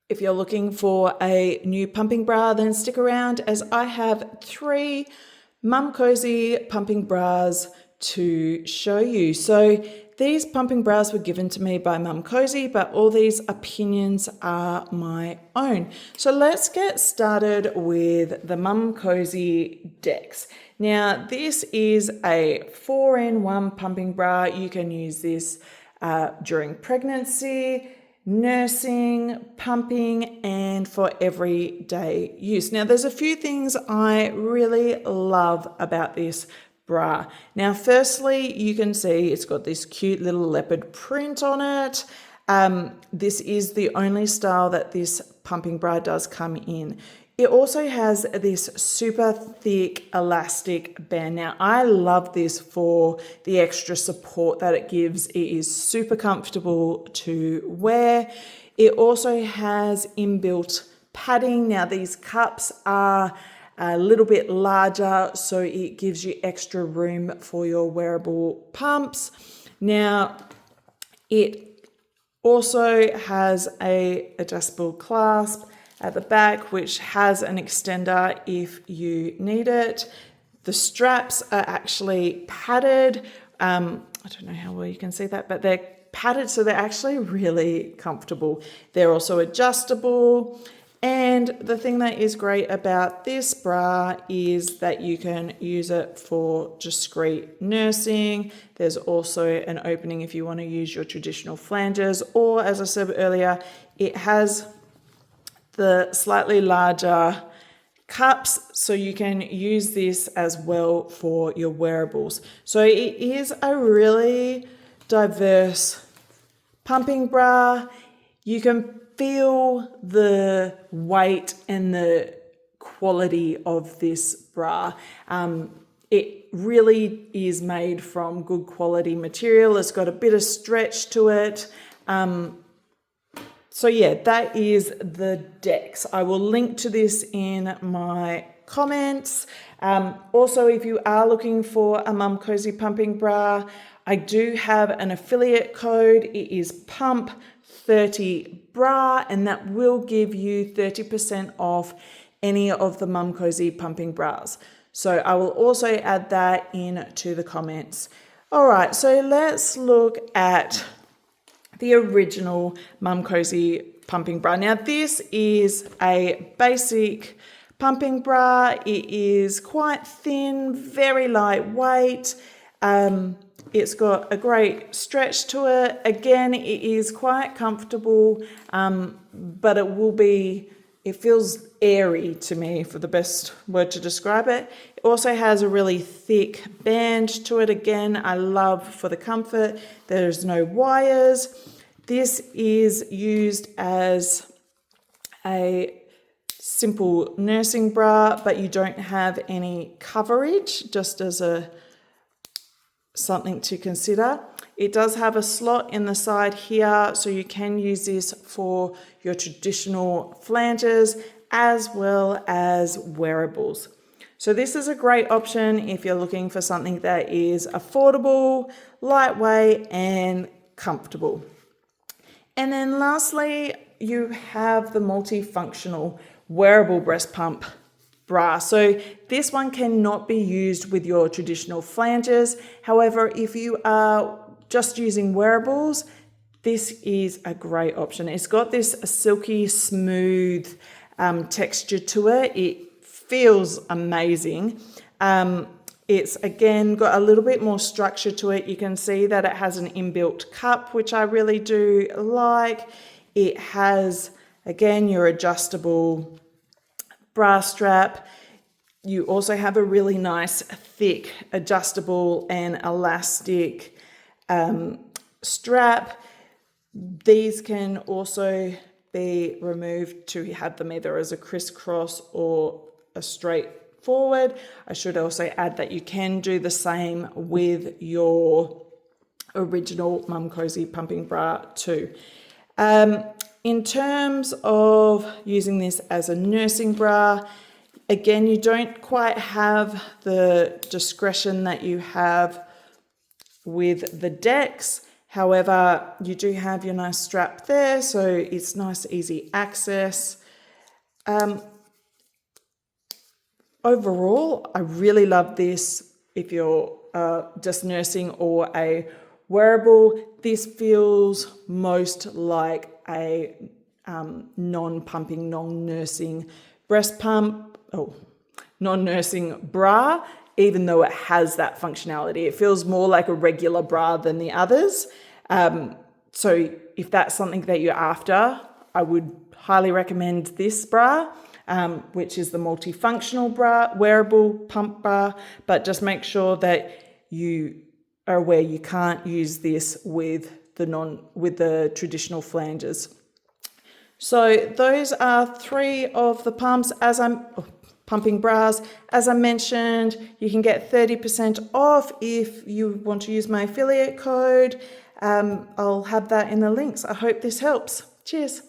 If you're looking for a new pumping bra, then stick around as I have 3 Momcozy pumping bras to show you. So these pumping bras were given to me by Momcozy, but all these opinions are my own. So let's get started with the Momcozy Dex. Now this is a 4-in-1 pumping bra. You can use this during pregnancy, nursing, pumping, and for everyday use. Now, there's a few things I really love about this bra. Now, firstly, you can see it's got this cute little leopard print on it. This is the only style that this pumping bra does come in. It also has this super thick elastic band. Now, I love this for the extra support that it gives. It is super comfortable to wear. It also has inbuilt padding. Now, these cups are a little bit larger, so it gives you extra room for your wearable pumps. Now, it also has a adjustable clasp at the back, which has an extender if you need it. The straps are actually padded. I don't know how well you can see that, but they're padded, so they're actually really comfortable. They're also adjustable. And the thing that is great about this bra is that you can use it for discreet nursing. There's also an opening if you want to use your traditional flanges, or as I said earlier, it has the slightly larger cups, so you can use this as well for your wearables. So it is a really diverse pumping bra. You can feel the weight and the quality of this bra. It really is made from good quality material. It's got a bit of stretch to it. So yeah, that is the Dex. I will link to this in my comments. Also, if you are looking for a Momcozy pumping bra, I do have an affiliate code. It is PUMP30BRA, and that will give you 30% off any of the Momcozy pumping bras. So I will also add that into the comments. All right, so let's look at the original Momcozy pumping bra. Now this is a basic pumping bra. It is quite thin, very lightweight. It's got a great stretch to it. Again, it is quite comfortable, but it feels airy to me, for the best word to describe it. It also has a really thick band to it. Again, I love for the comfort. There's no wires. This is used as a simple nursing bra, but you don't have any coverage, just as something to consider. It does have a slot in the side here, so you can use this for your traditional flanges as well as wearables. So this is a great option if you're looking for something that is affordable, lightweight, and comfortable. And then lastly, you have the multifunctional wearable breast pump bra. So this one cannot be used with your traditional flanges. However, if you are just using wearables, this is a great option. It's got this silky smooth texture to it. It feels amazing. It's again got a little bit more structure to it. You can see that it has an inbuilt cup, which I really do like. It has, again, your adjustable bra strap. You also have a really nice, thick, adjustable and elastic strap. These can also be removed to have them either as a crisscross or a straight forward. I should also add that you can do the same with your original Momcozy pumping bra too. In terms of using this as a nursing bra, again, you don't quite have the discretion that you have with the Dex. However, you do have your nice strap there, so it's nice, easy access. Overall, I really love this. If you're just nursing or a wearable, this feels most like a non-pumping, non-nursing breast pump, non-nursing bra, even though it has that functionality. It feels more like a regular bra than the others. So if that's something that you're after, I would highly recommend this bra, which is the multifunctional bra, wearable pump bra, but just make sure that you are aware you can't use this with the traditional flanges. So those are 3 of the pumping bras. As I mentioned, you can get 30% off if you want to use my affiliate code. I'll have that in the links. I hope this helps. Cheers.